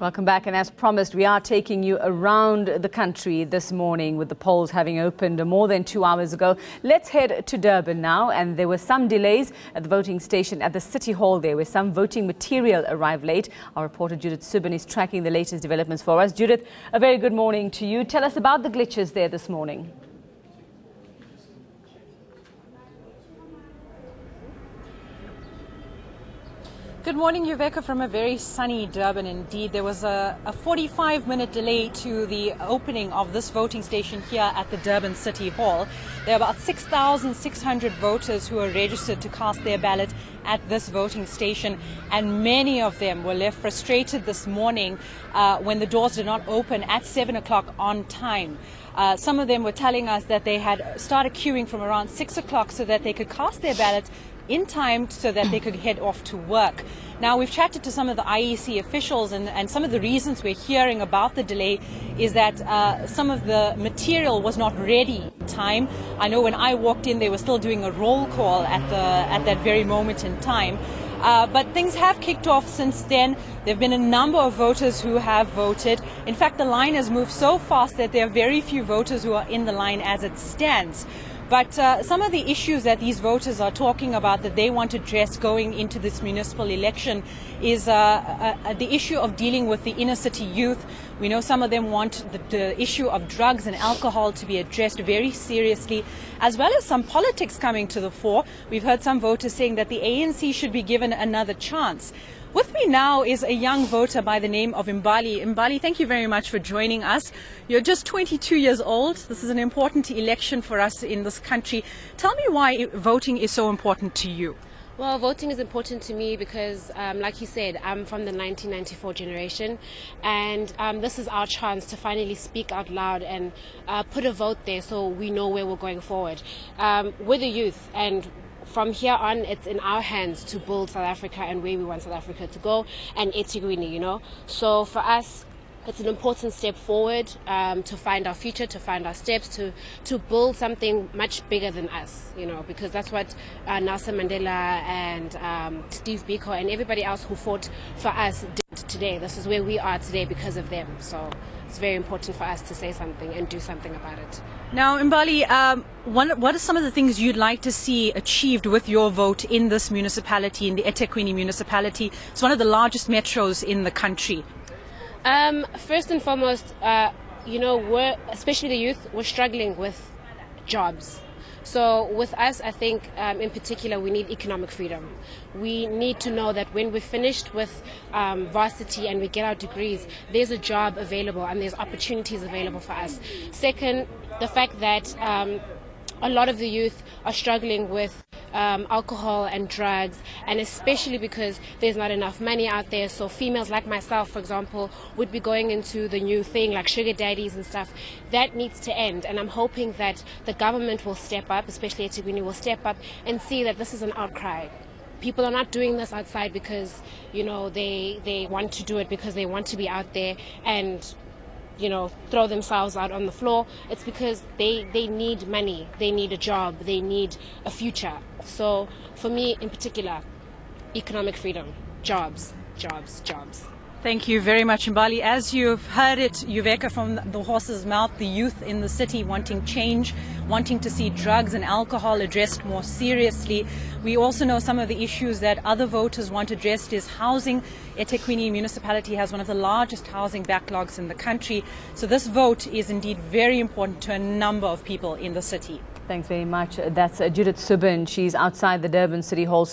Welcome back, and as promised, we are taking you around the country this morning with the polls having opened more than 2 hours ago. Let's head to Durban now, and there were some delays at the voting station at the City Hall there, where some voting material arrived late. Our reporter Judith Subban is tracking the latest developments for us. Judith, a very good morning to you. Tell us about the glitches there this morning. Good morning, Yuveka, from a very sunny Durban indeed. There was a 45-minute delay to the opening of this voting station here at the Durban City Hall. There are about 6,600 voters who are registered to cast their ballot at this voting station, and many of them were left frustrated this morning when the doors did not open at 7 o'clock on time. Some of them were telling us that they had started queuing from around 6 o'clock so that they could cast their ballots in time so that they could head off to work. Now, we've chatted to some of the IEC officials, and some of the reasons we're hearing about the delay is that some of the material was not ready in time. I know when I walked in, they were still doing a roll call at that very moment in time. But things have kicked off since then. There have been a number of voters who have voted. In fact, the line has moved so fast that there are very few voters who are in the line as it stands. But some of the issues that these voters are talking about that they want to address going into this municipal election is the issue of dealing with the inner city youth. We know some of them want the issue of drugs and alcohol to be addressed very seriously, as well as some politics coming to the fore. We've heard some voters saying that the ANC should be given another chance. With me now is a young voter by the name of Mbali. Mbali, thank you very much for joining us. You're just 22 years old. This is an important election for us in this country. Tell me why voting is so important to you. Well, voting is important to me because, like you said, I'm from the 1994 generation, and this is our chance to finally speak out loud and put a vote there so we know where we're going forward. We're the youth, and from here on, it's in our hands to build South Africa and where we want South Africa to go, and eThekwini, you know. So for us, it's an important step forward to find our future, to find our steps, to build something much bigger than us, you know, because that's what Nelson Mandela and Steve Biko and everybody else who fought for us did today. This is where we are today because of them. So it's very important for us to say something and do something about it. Now, Mbali, what are some of the things you'd like to see achieved with your vote in this municipality, in the eThekwini municipality? It's one of the largest metros in the country. First and foremost, you know, especially the youth, we're struggling with jobs. So with us, I think in particular, we need economic freedom. We need to know that when we're finished with varsity and we get our degrees, there's a job available and there's opportunities available for us. Second, the fact that a lot of the youth are struggling with alcohol and drugs, and especially because there's not enough money out there. So females like myself, for example, would be going into the new thing like sugar daddies and stuff. That needs to end, and I'm hoping that the government will step up, especially eThekwini will step up and see that this is an outcry. People are not doing this outside because, you know, they want to do it because they want to be out there and, you know, throw themselves out on the floor. It's because they need money, they need a job, they need a future. So for me in particular, economic freedom, jobs, jobs, jobs. Thank you very much, Mbali. As you've heard it, Yuveka, from the horse's mouth, the youth in the city wanting change, wanting to see drugs and alcohol addressed more seriously. We also know some of the issues that other voters want addressed is housing. eThekwini municipality has one of the largest housing backlogs in the country. So this vote is indeed very important to a number of people in the city. Thanks very much. That's Judith Subban. She's outside the Durban City Hall.